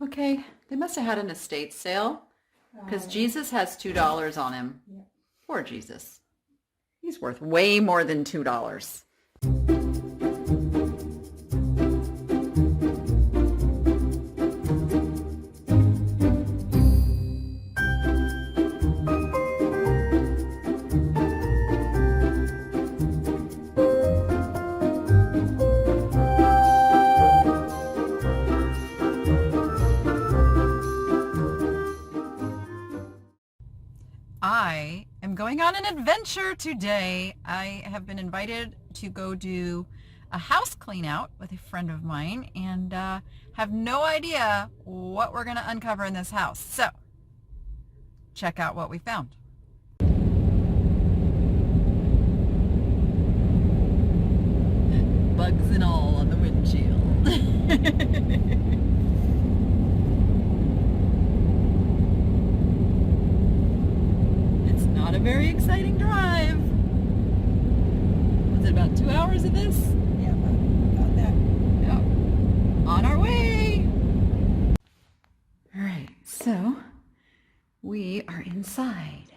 Okay, they must have had an estate sale because Jesus has $2 on him. Yeah. Poor Jesus. He's worth way more than $2. I am going on an adventure today. I have been invited to go do a house clean out with a friend of mine and have no idea what we're going to uncover in this house. So, check out what we found. Bugs and all on the windshield. Not a very exciting drive. Was it about 2 hours of this? Yeah, about that. Yep. On our way. All right, so we are inside.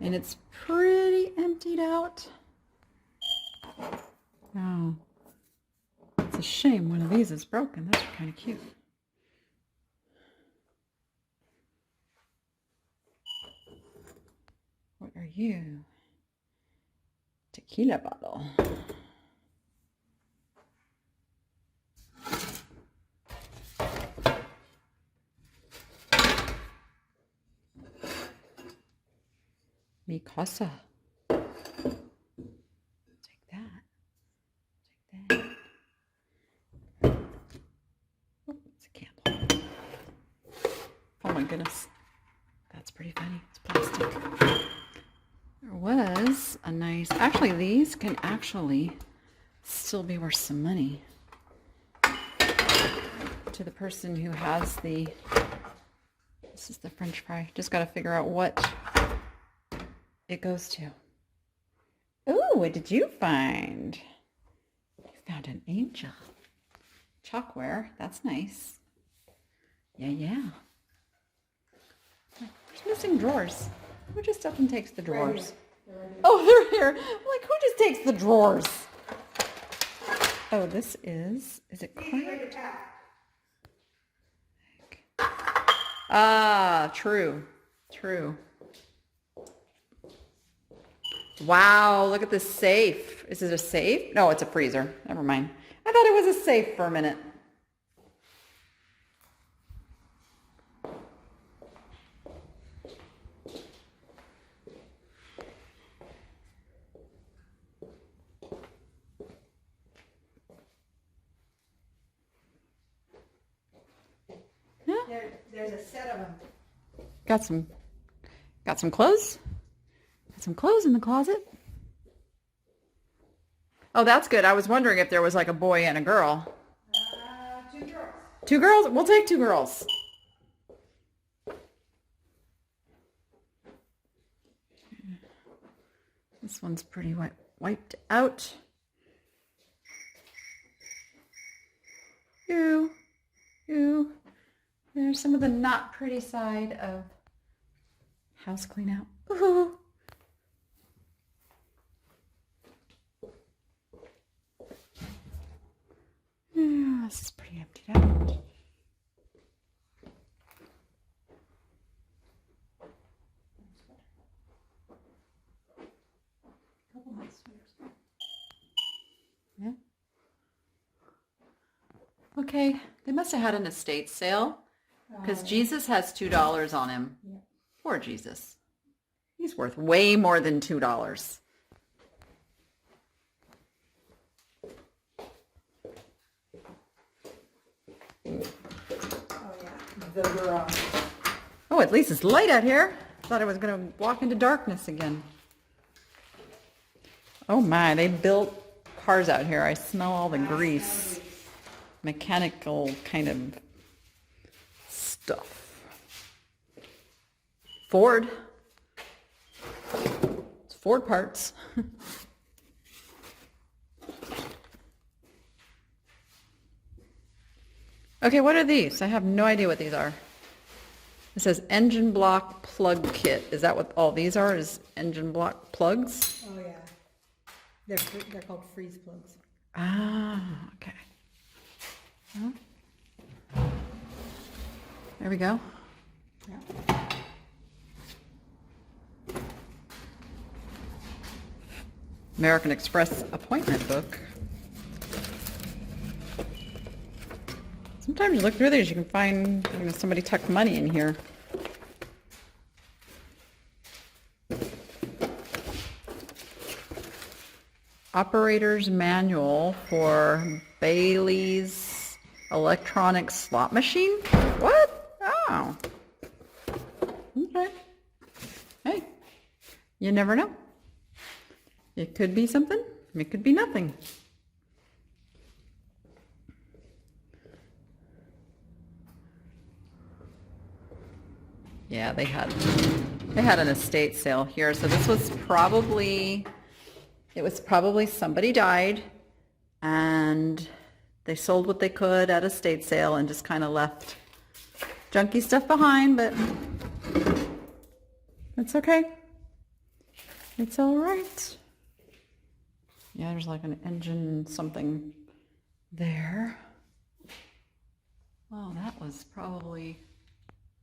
And it's pretty emptied out. Oh, it's a shame one of these is broken. Those are kind of cute. What are you? Tequila bottle. Mi casa. Take that. Take that. Oh, it's a candle. Oh my goodness. That's pretty funny. It's plastic. There was a nice, actually these can actually still be worth some money to the person who has this is the French fry. Just got to figure out what it goes to. Oh, what did you find? You found an angel. Chalkware, that's nice. Yeah. There's missing drawers. Who just up and takes the drawers? Oh, they're here. I'm like, who just takes the drawers? Oh, this is it cracked? Ah, true. Wow, look at this safe. Is it a safe? No, it's a freezer. Never mind. I thought it was a safe for a minute. There's a set of them. Got some clothes? Got some clothes in the closet. Oh, that's good. I was wondering if there was like a boy and a girl. 2 girls. 2 girls? We'll take 2 girls. This one's pretty wiped out. Ew. There's some of the not pretty side of house clean out. Ooh. Yeah, this is pretty emptied out. Yeah. Okay, they must have had an estate sale because Jesus has $2 on him. Yeah. Poor Jesus. He's worth way more than $2. Oh yeah, the garage. Oh, at least it's light out here. Thought I was going to walk into darkness again. Oh my, they built cars out here. I smell all the grease. Mechanical kind of stuff. Ford. It's Ford parts. Okay, what are these? I have no idea what these are. It says engine block plug kit. Is that what all these are? Is engine block plugs? Oh, yeah. They're called freeze plugs. Ah, okay. Well, there we go. Yeah. American Express appointment book. Sometimes you look through these, you can find somebody tucked money in here. Operator's manual for Bailey's electronic slot machine? What? Oh. Okay. Hey, you never know. It could be something, it could be nothing. Yeah, they had an estate sale here, so this was probably, it was probably somebody died and they sold what they could at estate sale and just kind of left junky stuff behind, but it's okay. It's all right. Yeah, there's like an engine something there. Oh, that was probably,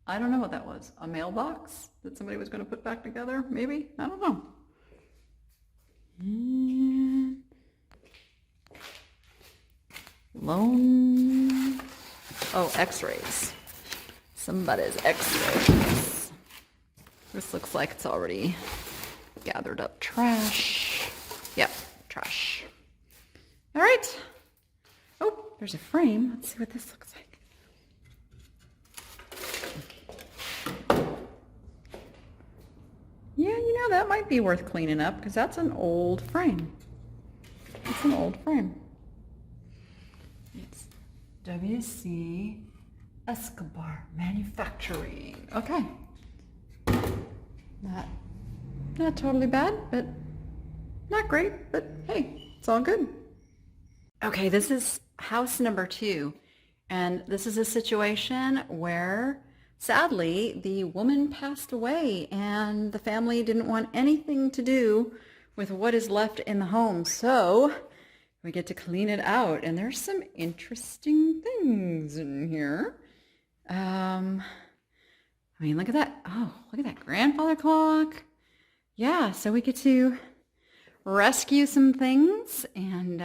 I don't know what that was. A mailbox that somebody was going to put back together, maybe? I don't know. And loan. Oh, x-rays. Somebody's x-rays. This looks like it's already gathered up trash. Yep, trash. All right. Oh, there's a frame. Let's see what this looks like. Yeah, that might be worth cleaning up because that's an old frame. It's an old frame. It's W.C. Escobar Manufacturing. Okay. Not totally bad, but not great, but hey, it's all good. Okay, this is house number 2, and this is a situation where sadly the woman passed away and the family didn't want anything to do with what is left in the home, so we get to clean it out, and there's some interesting things in here. I mean, look at that. Oh, look at that grandfather clock. Yeah, so we get to rescue some things and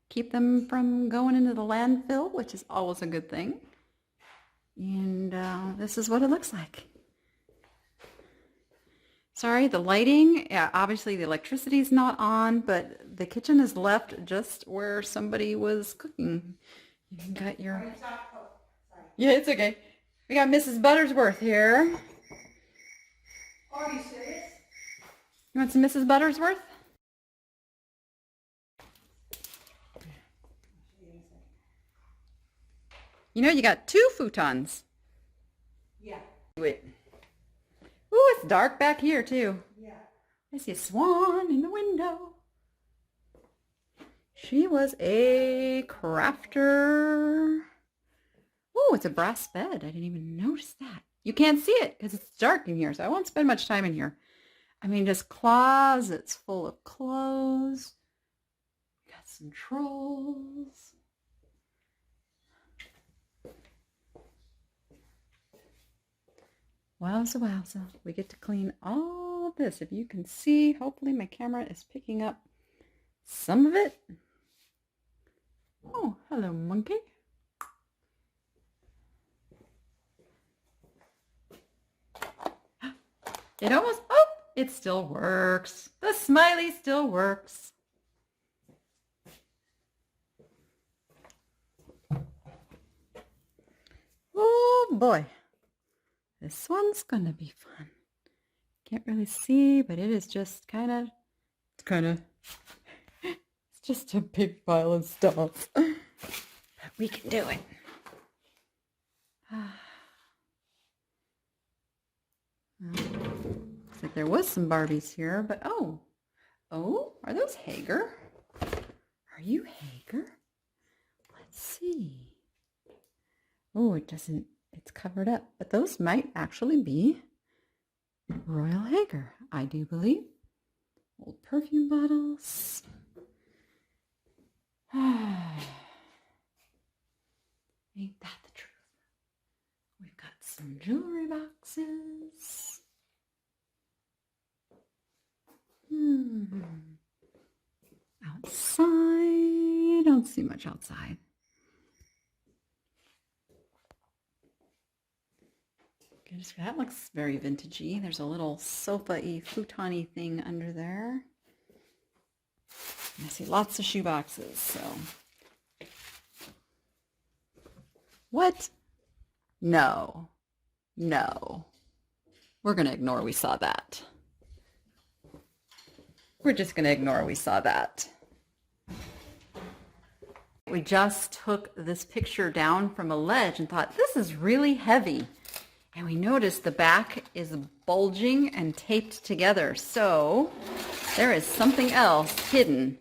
keep them from going into the landfill, which is always a good thing. And this is what it looks like. Sorry, the lighting, yeah, obviously the electricity's not on, but the kitchen is left just where somebody was cooking. You got your... Yeah, it's okay. We got Mrs. Buttersworth here. Are you serious? You want some Mrs. Buttersworth? You got 2 futons. Yeah. Wait. Ooh, it's dark back here too. Yeah. I see a swan in the window. She was a crafter. Oh, it's a brass bed. I didn't even notice that. You can't see it because it's dark in here, so I won't spend much time in here. I mean, just closets full of clothes. Got some trolls. Wowza, wowza. We get to clean all of this. If you can see, hopefully my camera is picking up some of it. Oh, hello, monkey. It almost, oh, it still works. The smiley still works. Oh boy. This one's gonna be fun. Can't really see, but it is just it's just a big pile of stuff. But we can do it. Looks like there was some Barbies here, but oh, are those Hager? Are you Hager? Let's see. Oh, it doesn't, it's covered up. But those might actually be Royal Hager, I do believe. Old perfume bottles. Ain't that the truth? We've got some jewelry boxes. Outside. Don't see much outside. That looks very vintagey. There's a little sofa-y, futon-y thing under there. And I see lots of shoe boxes, so. What? No. No. We're going to ignore we saw that. We're just going to ignore we saw that. We just took this picture down from a ledge and thought, this is really heavy. And we noticed the back is bulging and taped together. So there is something else hidden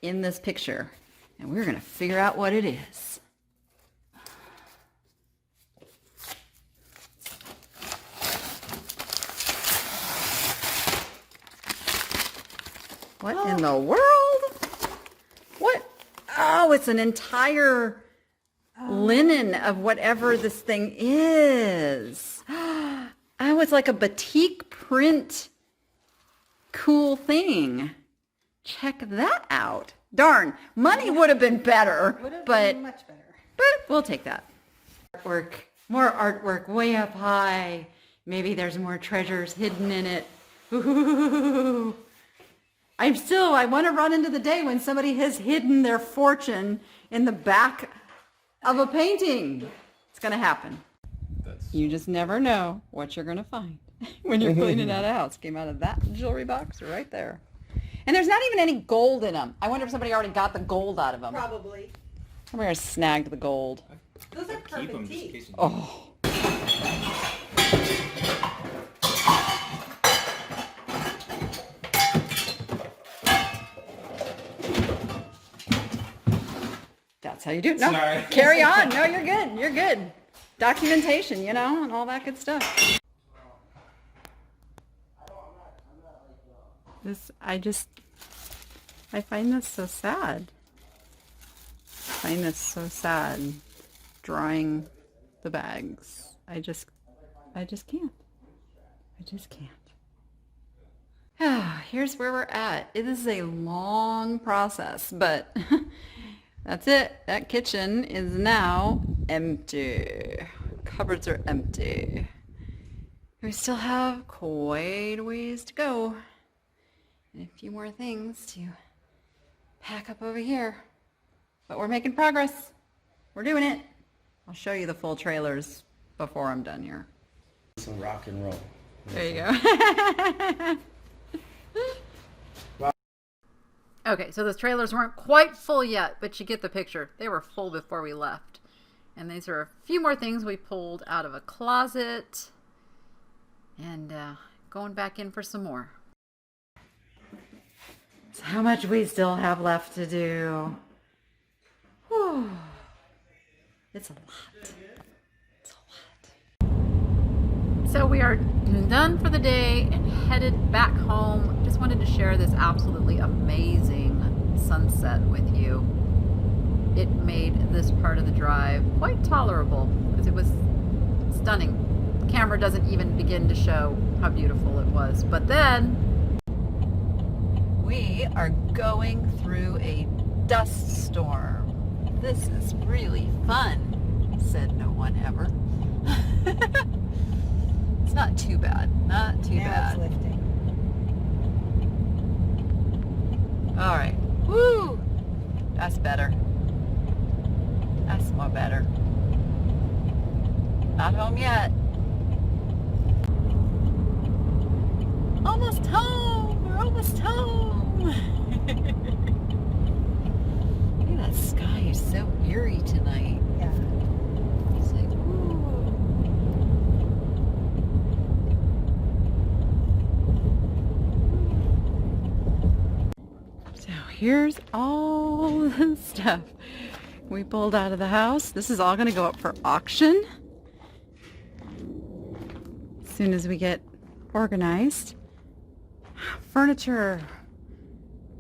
in this picture. And we're going to figure out what it is. What in the world? What? Oh, it's an entire linen of whatever this thing is. Oh, it's like a batik print cool thing. Check that out. Darn, money would have been better, but much better. But we'll take that. Artwork, more artwork way up high. Maybe there's more treasures hidden in it. Ooh. I want to run into the day when somebody has hidden their fortune in the back of a painting. It's going to happen. You just never know what you're going to find when you're cleaning out a house. Came out of that jewelry box right there. And there's not even any gold in them. I wonder if somebody already got the gold out of them. Probably. Somebody snagged the gold. Those are perfect teeth. Oh. That's how you do it. No, Sorry. Carry on. No, you're good. You're good. Documentation, you know, and all that good stuff. I find this so sad. I find this so sad. Drawing the bags. I just can't. I just can't. Here's where we're at. It is a long process, but that's it. That kitchen is now empty. Cupboards are empty. We still have quite a ways to go. And a few more things to pack up over here. But we're making progress. We're doing it. I'll show you the full trailers before I'm done here. Some rock and roll. There you go. Okay, so the trailers weren't quite full yet, but you get the picture. They were full before we left. And these are a few more things we pulled out of a closet. And going back in for some more. So how much we still have left to do. Whew. It's a lot. It's a lot. So we are done for the day and headed back home. Just wanted to share this absolutely amazing sunset with you. It made this part of the drive quite tolerable because it was stunning. The camera doesn't even begin to show how beautiful it was. But then we are going through a dust storm. This is really fun, said no one ever. It's not too bad. Not too bad. Now it's lifting. All right. Woo! That's better. That's more better. Not home yet. Almost home. We're almost home. Look at that sky is so eerie tonight. Yeah. It's like, ooh. So here's all the stuff we pulled out of the house. This is all going to go up for auction as soon as we get organized. Furniture,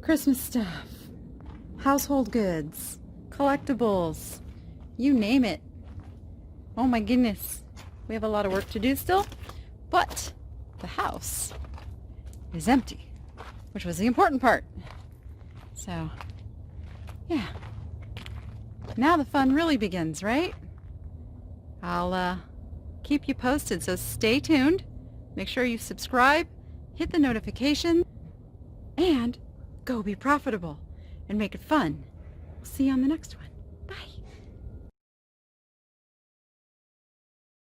Christmas stuff, household goods, collectibles, you name it. Oh my goodness. We have a lot of work to do still, but the house is empty, which was the important part. So, yeah. Now the fun really begins, right? I'll keep you posted, so stay tuned. Make sure you subscribe, hit the notification, and go be profitable and make it fun. We'll see you on the next one. Bye.